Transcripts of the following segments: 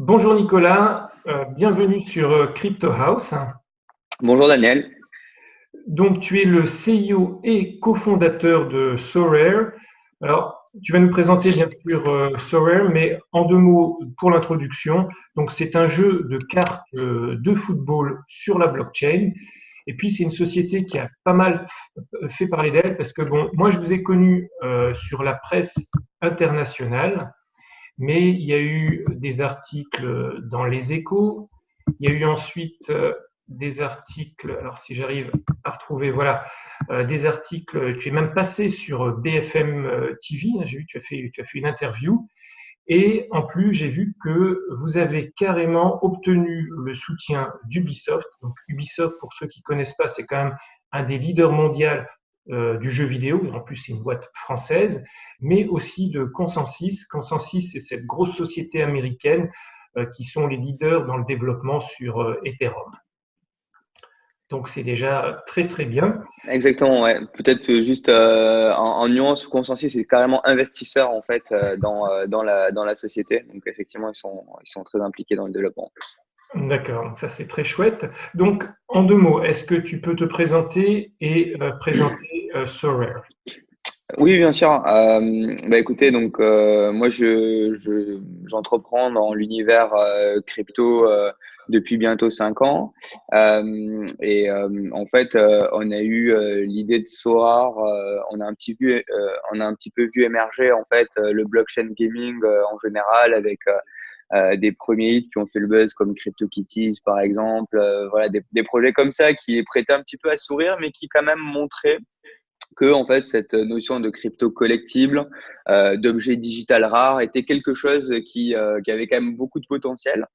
Bonjour Nicolas, bienvenue sur Crypto House. Bonjour Daniel. Donc tu es le CEO et cofondateur de Sorare. Alors tu vas nous présenter bien sûr Sorare, mais en deux mots pour l'introduction. Donc c'est un jeu de cartes de football sur la blockchain. Et puis c'est une société qui a pas mal fait parler d'elle parce que bon, moi je vous ai connu sur la presse internationale. Mais il y a eu des articles dans Les Échos, il y a eu ensuite des articles, alors si j'arrive à retrouver, voilà, des articles, tu es même passé sur BFM TV, hein, j'ai vu, tu as fait une interview, et en plus, j'ai vu que vous avez carrément obtenu le soutien d'Ubisoft. Donc Ubisoft, pour ceux qui ne connaissent pas, c'est quand même un des leaders mondiaux du jeu vidéo. En plus, c'est une boîte française, mais aussi de Consensus. Consensus, c'est cette grosse société américaine qui sont les leaders dans le développement sur Ethereum. Donc c'est déjà très très bien. Exactement, ouais. Peut-être que juste en nuance ou consensus, c'est carrément investisseur en fait dans la société. Donc effectivement, ils sont très impliqués dans le développement. D'accord, donc ça c'est très chouette. Donc en deux mots, est-ce que tu peux te présenter et présenter Sorare? Oui, bien sûr. Bah écoutez, donc moi j'entreprends dans l'univers crypto depuis bientôt 5 ans. En fait, on a eu l'idée de Soar. On a un petit peu vu émerger en fait le blockchain gaming en général avec des premiers hits qui ont fait le buzz comme CryptoKitties par exemple. Voilà, des projets comme ça qui prêtaient un petit peu à sourire, mais qui quand même montraient que en fait cette notion de crypto collectible, d'objet digital rare était quelque chose qui avait quand même beaucoup de potentiel.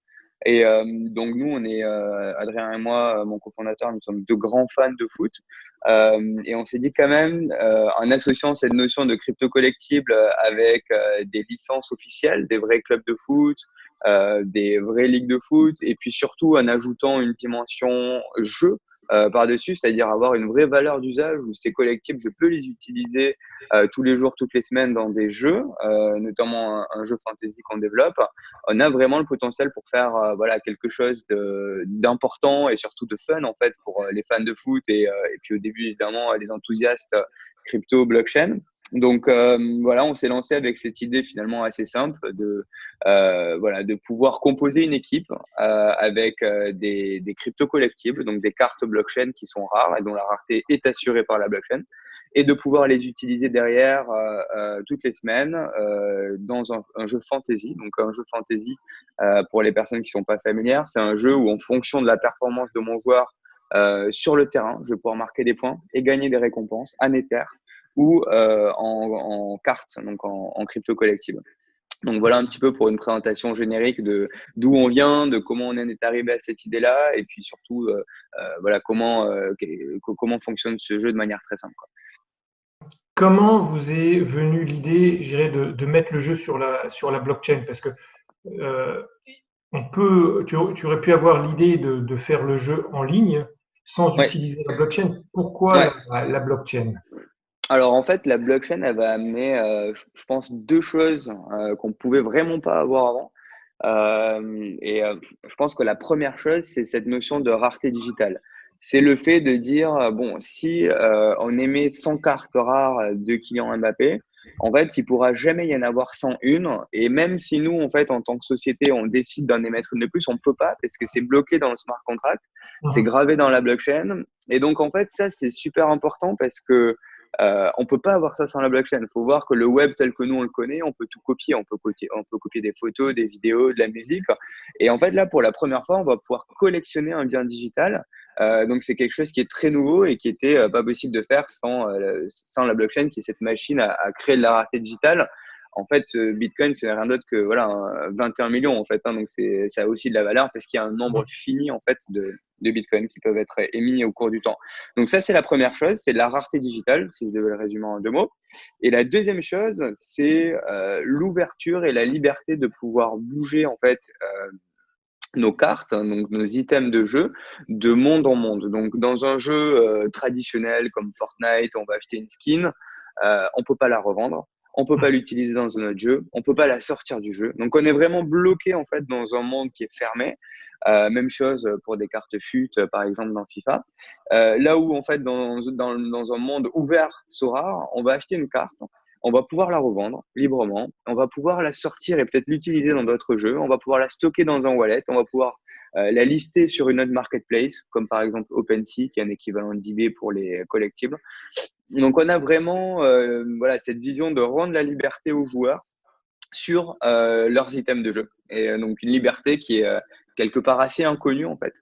Donc nous, on est Adrien et moi, mon cofondateur, nous sommes deux grands fans de foot. Et on s'est dit quand même, en associant cette notion de crypto collectible avec des licences officielles, des vrais clubs de foot, des vraies ligues de foot, et puis surtout en ajoutant une dimension jeu par-dessus, c'est-à-dire avoir une vraie valeur d'usage où ces collectibles, je peux les utiliser tous les jours, toutes les semaines dans des jeux, notamment un jeu fantasy qu'on développe. On a vraiment le potentiel pour faire voilà quelque chose d'important et surtout de fun en fait pour les fans de foot et puis au début évidemment les enthousiastes crypto blockchain. Donc voilà, on s'est lancé avec cette idée finalement assez simple de voilà de pouvoir composer une équipe avec des crypto collectibles, donc des cartes blockchain qui sont rares et dont la rareté est assurée par la blockchain, et de pouvoir les utiliser derrière toutes les semaines dans un jeu fantasy. Donc un jeu fantasy, pour les personnes qui sont pas familières, c'est un jeu où en fonction de la performance de mon joueur sur le terrain, je vais pouvoir marquer des points et gagner des récompenses en Ether ou en cartes, donc en crypto collective. Donc voilà un petit peu pour une présentation générique de d'où on vient, de comment on en est arrivé à cette idée-là, et puis surtout voilà comment fonctionne ce jeu de manière très simple, quoi. Comment vous est venue l'idée, je dirais, de mettre le jeu sur la blockchain? Parce que euh, tu aurais pu avoir l'idée de faire le jeu en ligne sans Ouais, utiliser la blockchain. Pourquoi ouais. la blockchain? Alors en fait, la blockchain, elle va amener, je pense, deux choses qu'on pouvait vraiment pas avoir avant. Je pense que la première chose, c'est cette notion de rareté digitale. C'est le fait de dire, bon, si on émet 100 cartes rares de Kylian Mbappé, en fait, il pourra jamais y en avoir 101. Et même si nous, en fait, en tant que société, on décide d'en émettre une de plus, on peut pas parce que c'est bloqué dans le smart contract, c'est Mhm. gravé dans la blockchain. Et donc, en fait, ça, c'est super important parce que on peut pas avoir ça sans la blockchain. Il faut voir que le web tel que nous on le connaît, on peut tout copier. On peut copier des photos, des vidéos, de la musique. Et en fait, là, pour la première fois, on va pouvoir collectionner un bien digital. Donc, c'est quelque chose qui est très nouveau et qui était pas possible de faire sans la blockchain, qui est cette machine à créer de la rareté digitale. En fait, Bitcoin, c'est rien d'autre que voilà 21 millions en fait. Hein, donc, ça a aussi de la valeur parce qu'il y a un nombre fini en fait de Bitcoin qui peuvent être émis au cours du temps. Donc ça, c'est la première chose, c'est la rareté digitale, si je devais le résumer en deux mots. Et la deuxième chose, c'est l'ouverture et la liberté de pouvoir bouger en fait nos cartes, hein, donc nos items de jeu, de monde en monde. Donc dans un jeu traditionnel comme Fortnite, on va acheter une skin, on peut pas la revendre. on peut pas l'utiliser dans un autre jeu, on peut pas la sortir du jeu. Donc on est vraiment bloqué en fait dans un monde qui est fermé. Même chose pour des cartes FUT, par exemple dans FIFA. Là où en fait dans un monde ouvert Sora, on va acheter une carte, on va pouvoir la revendre librement, on va pouvoir la sortir et peut-être l'utiliser dans d'autres jeux, on va pouvoir la stocker dans un wallet, on va pouvoir la lister sur une autre marketplace, comme par exemple OpenSea, qui est un équivalent d'eBay pour les collectibles. Donc on a vraiment voilà, cette vision de rendre la liberté aux joueurs sur leurs items de jeu. Et donc une liberté qui est quelque part assez inconnue en fait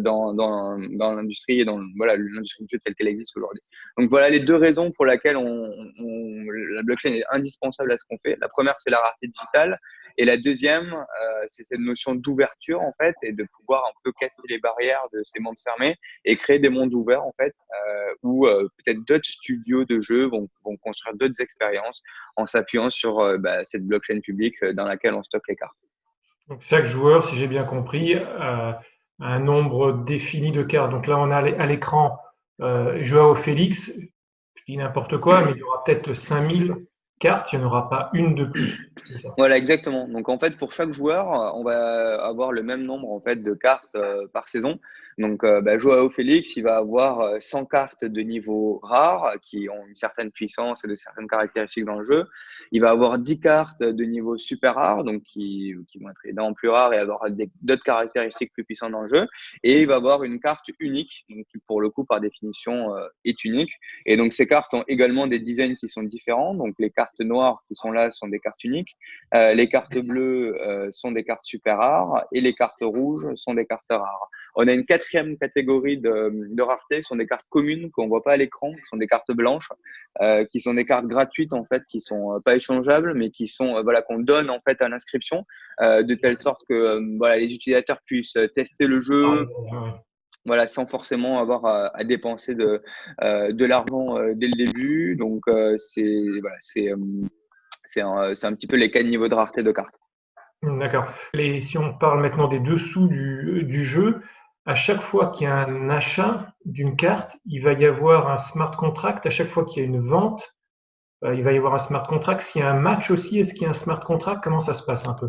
dans l'industrie et dans voilà, l'industrie du jeu telle qu'elle existe aujourd'hui. Donc voilà les deux raisons pour lesquelles la blockchain est indispensable à ce qu'on fait. La première, c'est la rareté digitale. Et la deuxième, c'est cette notion d'ouverture en fait et de pouvoir un peu casser les barrières de ces mondes fermés et créer des mondes ouverts en fait où peut-être d'autres studios de jeux vont construire d'autres expériences en s'appuyant sur cette blockchain publique dans laquelle on stocke les cartes. Donc chaque joueur, si j'ai bien compris, a un nombre défini de cartes. Donc là, on a à l'écran Joao Félix, je dis n'importe quoi, mais il y aura peut-être 5000 cartes, il n'y en aura pas une de plus. Voilà, exactement. Donc en fait, pour chaque joueur, on va avoir le même nombre en fait de cartes par saison. Donc Joao Félix, il va avoir 100 cartes de niveau rare qui ont une certaine puissance et de certaines caractéristiques dans le jeu. Il va avoir 10 cartes de niveau super rare, donc qui vont être évidemment plus rares et avoir d'autres caractéristiques plus puissantes dans le jeu. Et il va avoir une carte unique, donc qui pour le coup par définition est unique. Et donc ces cartes ont également des designs qui sont différents. Donc les cartes noires qui sont là sont des cartes uniques. Les cartes bleues sont des cartes super rares et les cartes rouges sont des cartes rares. On a une quatrième catégorie de rareté, ce sont des cartes communes qu'on voit pas à l'écran, qui sont des cartes blanches, qui sont des cartes gratuites en fait, qui sont pas échangeables, mais qui sont voilà qu'on donne en fait à l'inscription, de telle sorte que voilà les utilisateurs puissent tester le jeu. Voilà, sans forcément avoir à dépenser de l'argent dès le début. Donc c'est un petit peu les quatre niveaux de rareté de cartes. D'accord. Si on parle maintenant des dessous du jeu, à chaque fois qu'il y a un achat d'une carte, il va y avoir un smart contract. À chaque fois qu'il y a une vente, il va y avoir un smart contract. S'il y a un match aussi, est-ce qu'il y a un smart contract? Comment ça se passe un peu?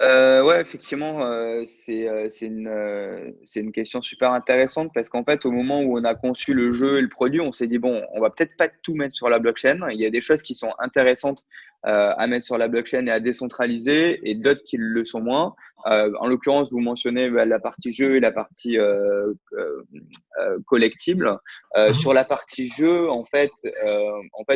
Ouais, effectivement, c'est une question super intéressante parce qu'en fait, au moment où on a conçu le jeu et le produit, on s'est dit, bon, on va peut-être pas tout mettre sur la blockchain. Il y a des choses qui sont intéressantes à mettre sur la blockchain et à décentraliser et d'autres qui le sont moins. En l'occurrence, vous mentionnez la partie jeu et la partie collectible. Mhm. Sur la partie jeu, en fait,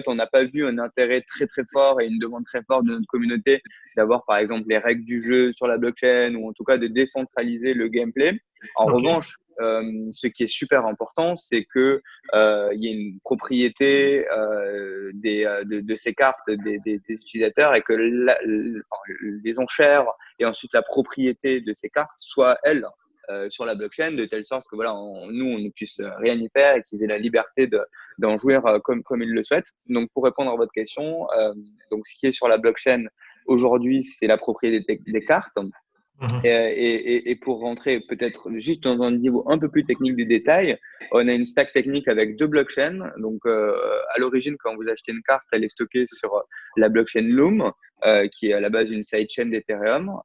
on n'a pas vu un intérêt très très fort et une demande très forte de notre communauté d'avoir par exemple les règles du jeu sur la blockchain ou en tout cas de décentraliser le gameplay. En Ok. revanche, ce qui est super important, c'est que il y ait une propriété de ces cartes des utilisateurs et que les enchères et ensuite la propriété de ces cartes soient elles sur la blockchain de telle sorte que voilà, nous on ne puisse rien y faire et qu'ils aient la liberté d'en jouir comme ils le souhaitent. Donc pour répondre à votre question, donc ce qui est sur la blockchain aujourd'hui, c'est la propriété des cartes. Mhm. Et pour rentrer peut-être juste dans un niveau un peu plus technique du détail, on a une stack technique avec deux blockchains. Donc, à l'origine, quand vous achetez une carte, elle est stockée sur la blockchain Loom, qui est à la base une sidechain d'Ethereum.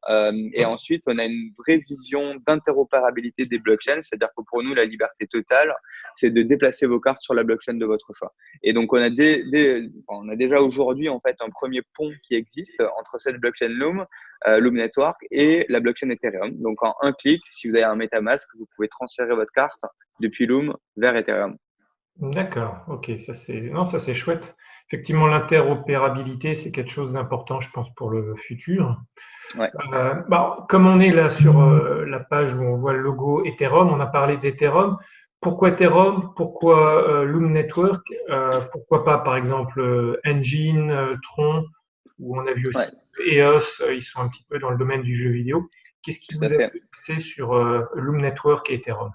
Et ensuite, on a une vraie vision d'interopérabilité des blockchains, c'est-à-dire que pour nous, la liberté totale, c'est de déplacer vos cartes sur la blockchain de votre choix. Et donc, on a déjà aujourd'hui en fait un premier pont qui existe entre cette blockchain Loom Loom Network et la blockchain Ethereum. Donc, en un clic, si vous avez un MetaMask, vous pouvez transférer votre carte depuis Loom vers Ethereum. D'accord. Ok. Ça c'est chouette. Effectivement, l'interopérabilité, c'est quelque chose d'important, je pense, pour le futur. Ouais. Comme on est là sur la page où on voit le logo Ethereum, on a parlé d'Ethereum. Pourquoi Ethereum? Pourquoi Loom Network? Pourquoi pas, par exemple, Engine, Tron, où on a vu Ouais, aussi EOS, ils sont un petit peu dans le domaine du jeu vidéo. Qu'est-ce qui tout à vous a fait. fait passer sur Loom Network et Ethereum?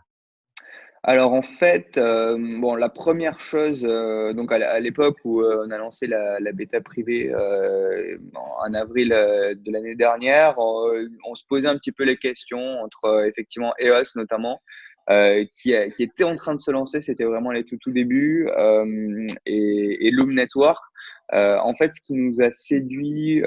Alors en fait, bon, la première chose, donc à l'époque où on a lancé la bêta privée en avril de l'année dernière, on se posait un petit peu les questions entre effectivement EOS notamment, qui était en train de se lancer, c'était vraiment les tout débuts, et Loom Network. En fait, ce qui nous a séduit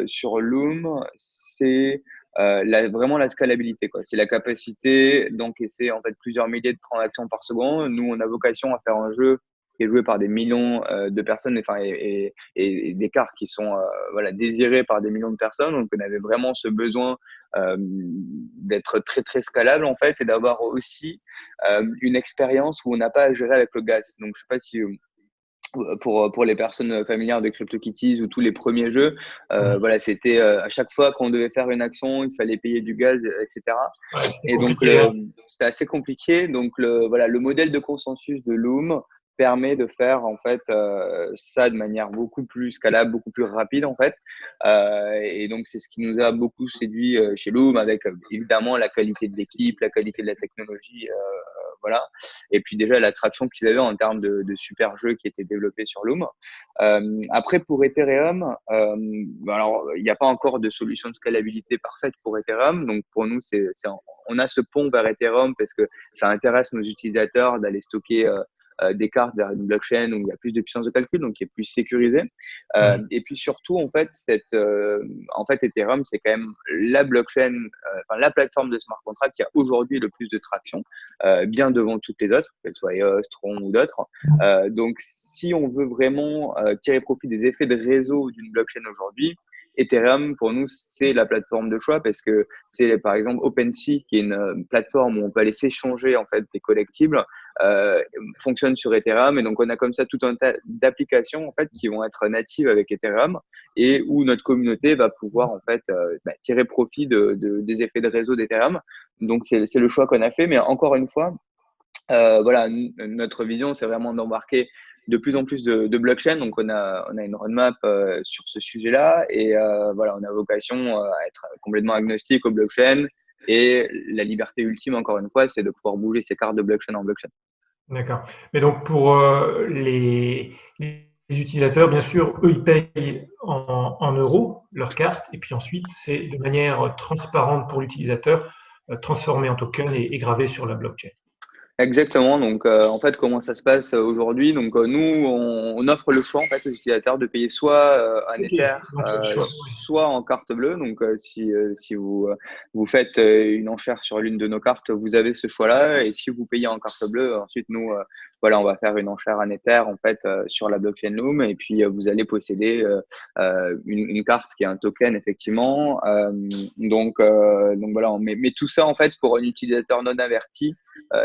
sur Loom, c'est vraiment la scalabilité, quoi. C'est la capacité d'encaisser en fait plusieurs milliers de transactions par seconde. Nous, on a vocation à faire un jeu qui est joué par des millions de personnes, enfin, et des cartes qui sont voilà, désirées par des millions de personnes. Donc, on avait vraiment ce besoin d'être très très scalable en fait, et d'avoir aussi une expérience où on n'a pas à gérer avec le gaz. Donc, je sais pas si pour les personnes familières de CryptoKitties ou tous les premiers jeux, voilà, c'était à chaque fois qu'on devait faire une action, il fallait payer du gaz, etc. Ouais, c'est Et donc, compliqué, hein. c'était assez compliqué. Donc, voilà, le modèle de consensus de Loom permet de faire en fait ça de manière beaucoup plus scalable, beaucoup plus rapide en fait. Et donc, c'est ce qui nous a beaucoup séduit chez Loom, avec évidemment la qualité de l'équipe, la qualité de la technologie, voilà. Et puis déjà l'attraction qu'ils avaient en termes de super jeux qui étaient développés sur Loom. Après, pour Ethereum, alors il n'y a pas encore de solution de scalabilité parfaite pour Ethereum. Donc pour nous, on a ce pont vers Ethereum parce que ça intéresse nos utilisateurs d'aller stocker des cartes vers une blockchain où il y a plus de puissance de calcul, donc qui est plus sécurisé. Ouais. Et puis surtout, en fait, en fait, Ethereum, c'est quand même la blockchain, enfin la plateforme de smart contract qui a aujourd'hui le plus de traction, bien devant toutes les autres, qu'elles soient EOS, Tron ou d'autres. Donc, si on veut vraiment tirer profit des effets de réseau d'une blockchain aujourd'hui, Ethereum, pour nous, c'est la plateforme de choix parce que c'est, par exemple, OpenSea, qui est une plateforme où on peut aller s'échanger en fait des collectibles, fonctionne sur Ethereum. Et donc, on a comme ça tout un tas d'applications en fait qui vont être natives avec Ethereum et où notre communauté va pouvoir en fait tirer profit des effets de réseau d'Ethereum. Donc, c'est le choix qu'on a fait. Mais encore une fois, voilà, notre vision, c'est vraiment d'embarquer de plus en plus de blockchain. Donc, on a une roadmap sur ce sujet-là. Et voilà, on a vocation à être complètement agnostique aux blockchain. Et la liberté ultime, encore une fois, c'est de pouvoir bouger ses cartes de blockchain en blockchain. D'accord. Mais donc pour les utilisateurs, bien sûr, eux, ils payent en euros leur carte, et puis ensuite, c'est de manière transparente pour l'utilisateur, transformé en token et gravé sur la blockchain. Exactement. Donc, en fait, comment ça se passe aujourd'hui? Donc, nous, on offre le choix en fait aux utilisateurs de payer soit en Ok, Ether, donc il y a le choix. Oui. soit en carte bleue. Donc, si vous faites une enchère sur l'une de nos cartes, vous avez ce choix-là. Et si vous payez en carte bleue, ensuite nous, voilà, on va faire une enchère en Ether en fait sur la blockchain Loom. Et puis, vous allez posséder une carte qui est un token effectivement. Donc voilà. Mais tout ça en fait pour un utilisateur non averti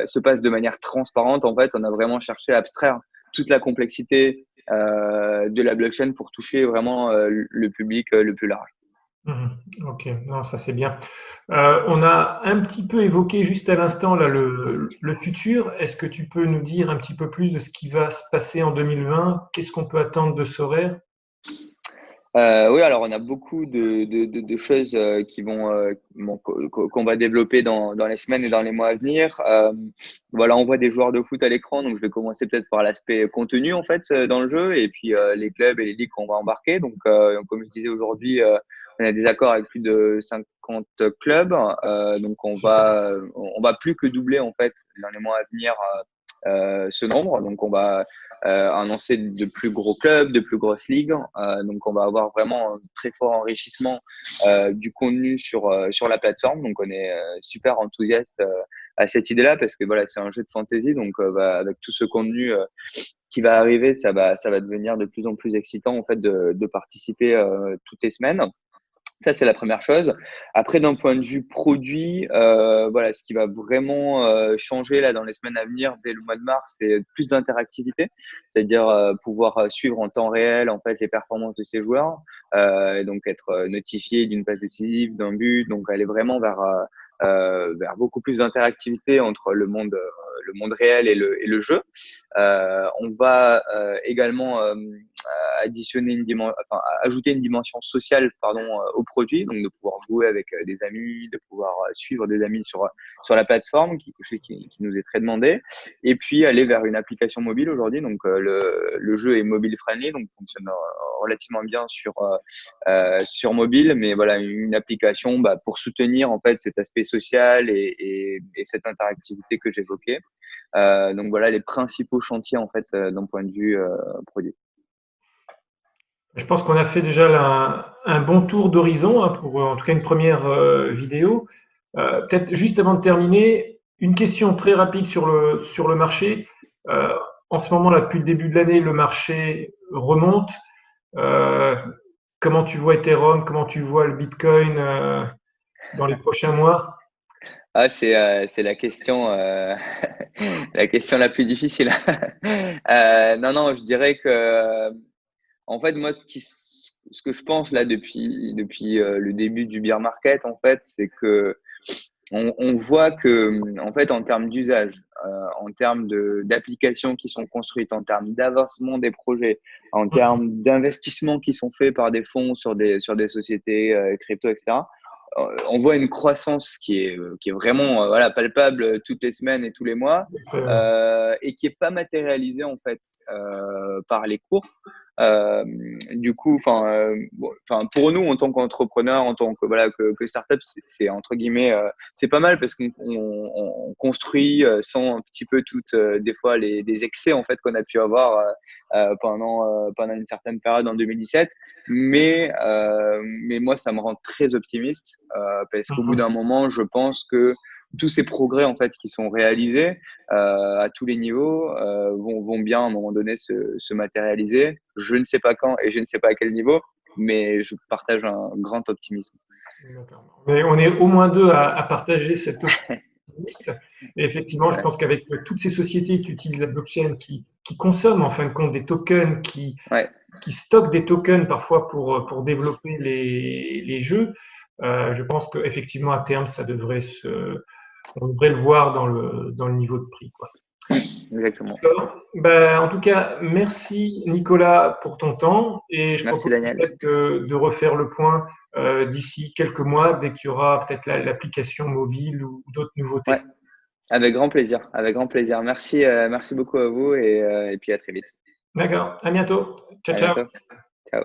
se passe de manière transparente. En fait, on a vraiment cherché à abstraire toute la complexité de la blockchain pour toucher vraiment le public le plus large. Mhm. Ok, non, ça c'est bien. On a un petit peu évoqué juste à l'instant là le futur. Est-ce que tu peux nous dire un petit peu plus de ce qui va se passer en 2020? Qu'est-ce qu'on peut attendre de Sorare? Oui, alors on a beaucoup de choses qu'on va développer dans les semaines et dans les mois à venir. Voilà, on voit des joueurs de foot à l'écran, donc je vais commencer peut-être par l'aspect contenu en fait dans le jeu, et puis les clubs et les ligues qu'on va embarquer. Donc, comme je disais aujourd'hui, on a des accords avec plus de 50 clubs, donc Super. on va plus que doubler en fait dans les mois à venir ce nombre. Donc, on va annoncer de plus gros clubs, de plus grosses ligues. Donc, on va avoir vraiment un très fort enrichissement du contenu sur la plateforme. Donc, on est super enthousiaste à cette idée-là parce que voilà, c'est un jeu de fantasy. Donc, avec tout ce contenu qui va arriver, ça va devenir de plus en plus excitant en fait de participer toutes les semaines. Ça, c'est la première chose. Après, d'un point de vue produit, voilà, ce qui va vraiment changer là dans les semaines à venir, dès le mois de mars, c'est plus d'interactivité, c'est-à-dire pouvoir suivre en temps réel en fait les performances de ces joueurs, et donc être notifié d'une passe décisive, d'un but, donc aller vraiment vers beaucoup plus d'interactivité entre le monde réel et le jeu. On va également additionner enfin, ajouter une dimension sociale, pardon, au produit, donc de pouvoir jouer avec des amis, de pouvoir suivre des amis sur la plateforme, qui nous est très demandé, et puis aller vers une application mobile aujourd'hui. Donc le jeu est mobile friendly, donc fonctionne relativement bien sur mobile, mais voilà, une application pour soutenir en fait cet aspect social et cette interactivité que j'évoquais. Donc voilà les principaux chantiers en fait d'un point de vue produit. Je pense qu'on a fait déjà là un bon tour d'horizon, hein, pour en tout cas une première vidéo. Peut-être juste avant de terminer, une question très rapide sur le marché. Euh, En ce moment, là, depuis le début de l'année, le marché remonte. Euh, Comment tu vois Ethereum? Comment tu vois le Bitcoin dans les prochains mois? Ah, c'est la question, la question la plus difficile. Non, non, je dirais que, en fait, moi, ce que je pense là depuis le début du bear market, en fait, c'est que on voit que, en fait, en termes d'usage, en termes d'applications qui sont construites, en termes d'avancement des projets, en termes d'investissements qui sont faits par des fonds sur des sociétés crypto, etc., on voit une croissance qui est vraiment voilà, palpable toutes les semaines et tous les mois et qui est pas matérialisée en fait par les cours. Euh, du coup, bon, pour nous en tant qu'entrepreneurs, en tant que voilà que startup, c'est entre guillemets c'est pas mal parce qu'on construit sans un petit peu toutes des fois les excès en fait qu'on a pu avoir pendant une certaine période en 2017. Mais moi, ça me rend très optimiste parce qu'au bout d'un moment, je pense que tous ces progrès en fait qui sont réalisés à tous les niveaux vont bien à un moment donné se matérialiser. Je ne sais pas quand et je ne sais pas à quel niveau, mais je partage un grand optimisme. D'accord. Mais on est au moins deux à partager cet optimisme. Et effectivement, je Ouais, pense qu'avec toutes ces sociétés qui utilisent la blockchain, qui consomment en fin de compte des tokens, ouais, qui stockent des tokens parfois pour développer les jeux, je pense qu'effectivement, à terme, on devrait le voir dans le niveau de prix, quoi. exactement. D'accord. Ben, en tout cas, merci Nicolas pour ton temps et je Merci propose Daniel. peut-être de refaire le point d'ici quelques mois dès qu'il y aura peut-être l'application mobile ou d'autres Ouais, nouveautés. avec grand plaisir, avec grand plaisir. Merci, merci beaucoup à vous et puis à très vite. D'accord, à bientôt. Ciao, À ciao. bientôt. Ciao.